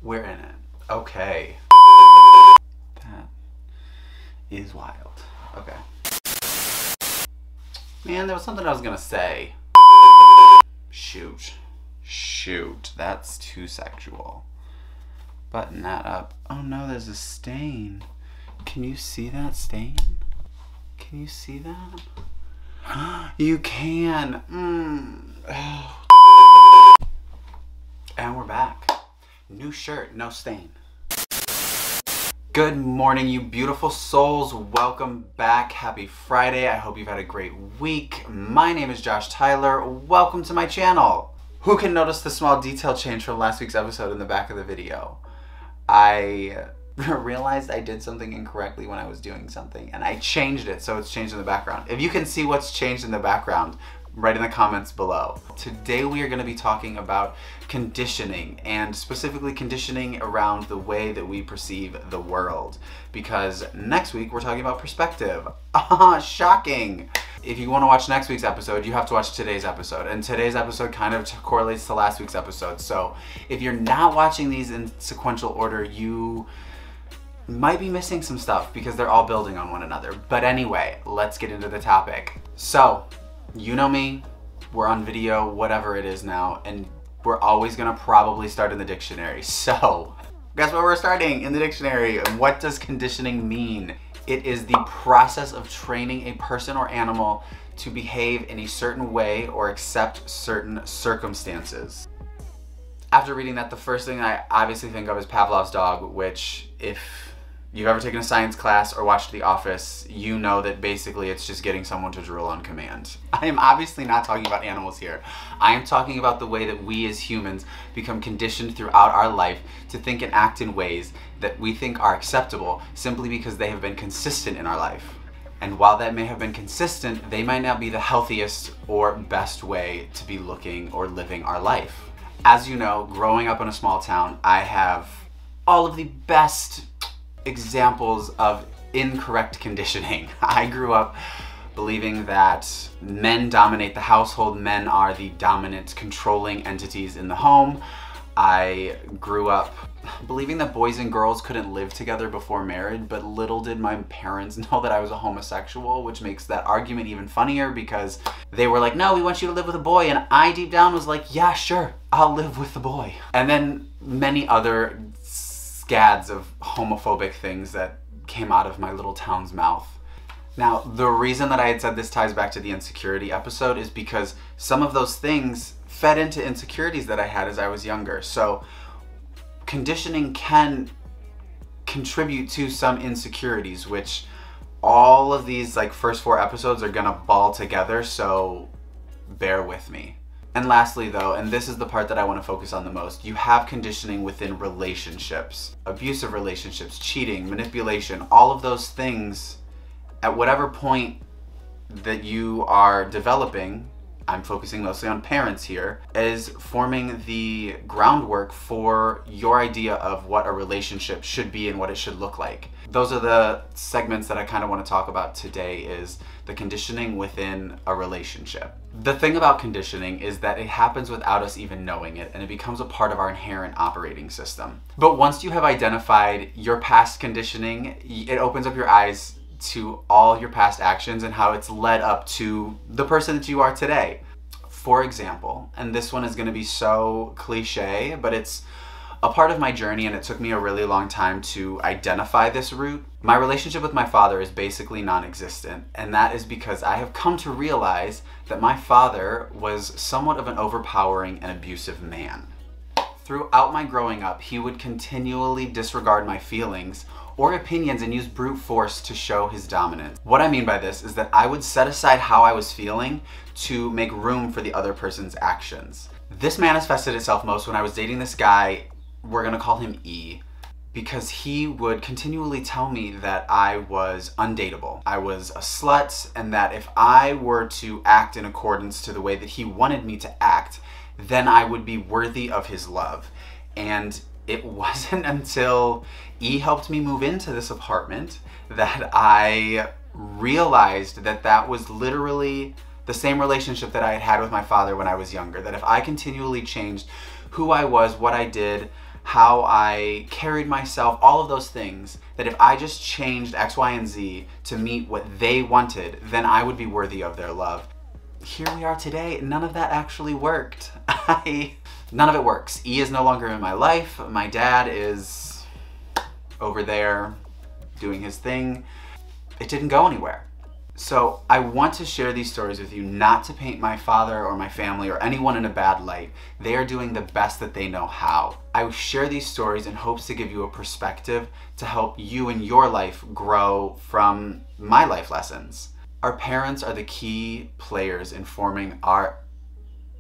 We're in it. Okay. That is wild. Okay. Man, there was something I was gonna say. Shoot. Shoot. That's too sexual. Button that up. Oh no, there's a stain. Can you see that stain? Can you see that? You can. And we're back. New shirt, no stain. Good morning, you beautiful souls. Welcome back. Happy Friday. I hope you've had a great week. My name is Josh Tyler. Welcome to my channel. Who can notice the small detail change from last week's episode in the back of the video? I realized I did something incorrectly when I was doing something and I changed it so it's changed in the background. If you can see what's changed in the background, write in the comments below. Today we are going to be talking about conditioning, and specifically conditioning around the way that we perceive the world, because next week we're talking about perspective. Shocking! If you want to watch next week's episode, you have to watch today's episode, and today's episode kind of correlates to last week's episode. So if you're not watching these in sequential order, you might be missing some stuff because they're all building on one another. But anyway, let's get into the topic. So you know me, we're on video, whatever it is now, and we're always gonna probably start in the dictionary. So guess where we're starting? In the dictionary. And what does conditioning mean? It is the process of training a person or animal to behave in a certain way or accept certain circumstances. After reading that, the first thing I obviously think of is Pavlov's dog, which if you've ever taken a science class or watched The Office, you know that basically it's just getting someone to drool on command. I am obviously not talking about animals here. I am talking about the way that we as humans become conditioned throughout our life to think and act in ways that we think are acceptable simply because they have been consistent in our life. And while that may have been consistent, they might not be the healthiest or best way to be looking or living our life. As you know, growing up in a small town, I have all of the best examples of incorrect conditioning. I grew up believing that men dominate the household, men are the dominant controlling entities in the home. I grew up believing that boys and girls couldn't live together before marriage, but little did my parents know that I was a homosexual, which makes that argument even funnier because they were like, no, we want you to live with a boy, and I deep down was like, yeah, sure, I'll live with the boy. And then many other scads of homophobic things that came out of my little town's mouth. Now, the reason that I had said this ties back to the insecurity episode is because some of those things fed into insecurities that I had as I was younger. So conditioning can contribute to some insecurities, which all of these first 4 episodes are gonna ball together, so bear with me. And lastly though, and this is the part that I want to focus on the most, you have conditioning within relationships. Abusive relationships, cheating, manipulation, all of those things at whatever point that you are developing, I'm focusing mostly on parents here, is forming the groundwork for your idea of what a relationship should be and what it should look like. Those are the segments that I kind of want to talk about today, is the conditioning within a relationship. The thing about conditioning is that it happens without us even knowing it, and it becomes a part of our inherent operating system. But once you have identified your past conditioning, it opens up your eyes to all your past actions and how it's led up to the person that you are today. For example, and this one is going to be so cliche, but it's a part of my journey and it took me a really long time to identify this root. My relationship with my father is basically non-existent, and that is because I have come to realize that my father was somewhat of an overpowering and abusive man. Throughout my growing up, he would continually disregard my feelings or opinions and use brute force to show his dominance. What I mean by this is that I would set aside how I was feeling to make room for the other person's actions. This manifested itself most when I was dating this guy, we're gonna call him E, because he would continually tell me that I was undateable. I was a slut, and that if I were to act in accordance to the way that he wanted me to act, then I would be worthy of his love. And it wasn't until E helped me move into this apartment that I realized that that was literally the same relationship that I had had with my father when I was younger. That if I continually changed who I was, what I did, how I carried myself, all of those things, that if I just changed X, Y, and Z to meet what they wanted, then I would be worthy of their love. Here we are today. None of that actually worked. None of it works. E is no longer in my life. My dad is over there doing his thing. It didn't go anywhere. So I want to share these stories with you, not to paint my father or my family or anyone in a bad light. They are doing the best that they know how. I share these stories in hopes to give you a perspective to help you in your life grow from my life lessons. Our parents are the key players in forming our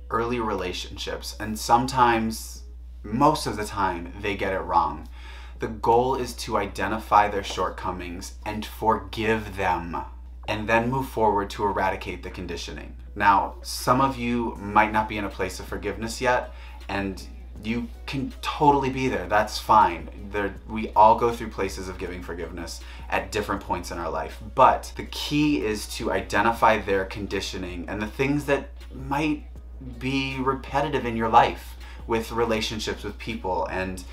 early relationships, and sometimes, most of the time, they get it wrong. The goal is to identify their shortcomings and forgive them, and then move forward to eradicate the conditioning. Now, some of you might not be in a place of forgiveness yet, and you can totally be there. That's fine. We all go through places of giving forgiveness at different points in our life. But the key is to identify their conditioning and the things that might be repetitive in your life with relationships with people and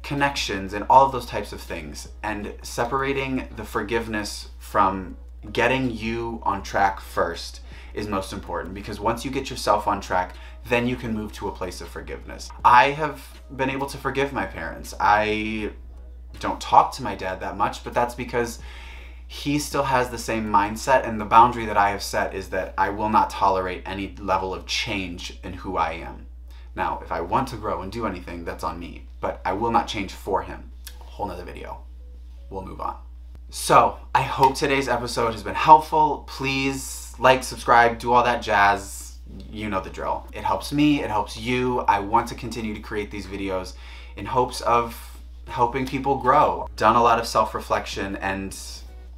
connections and all of those types of things. And separating the forgiveness from getting you on track first is most important, because once you get yourself on track, then you can move to a place of forgiveness. I have been able to forgive my parents. I don't talk to my dad that much, but that's because he still has the same mindset, and the boundary that I have set is that I will not tolerate any level of change in who I am. Now, if I want to grow and do anything, that's on me, but I will not change for him. Whole nother video. We'll move on. So, I hope today's episode has been helpful. Please like, subscribe, do all that jazz. You know the drill. It helps me, it helps you. I want to continue to create these videos in hopes of helping people grow. Done a lot of self-reflection and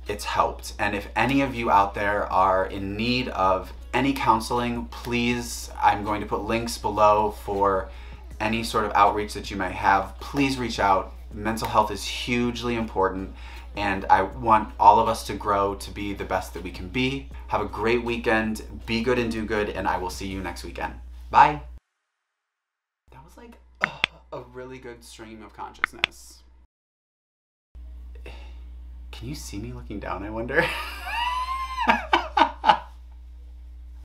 it's helped. And if any of you out there are in need of any counseling, please, I'm going to put links below for any sort of outreach that you might have. Please reach out. Mental health is hugely important, and I want all of us to grow to be the best that we can be. Have a great weekend, be good and do good, and I will see you next weekend. Bye. That was like a really good stream of consciousness. Can you see me looking down, I wonder?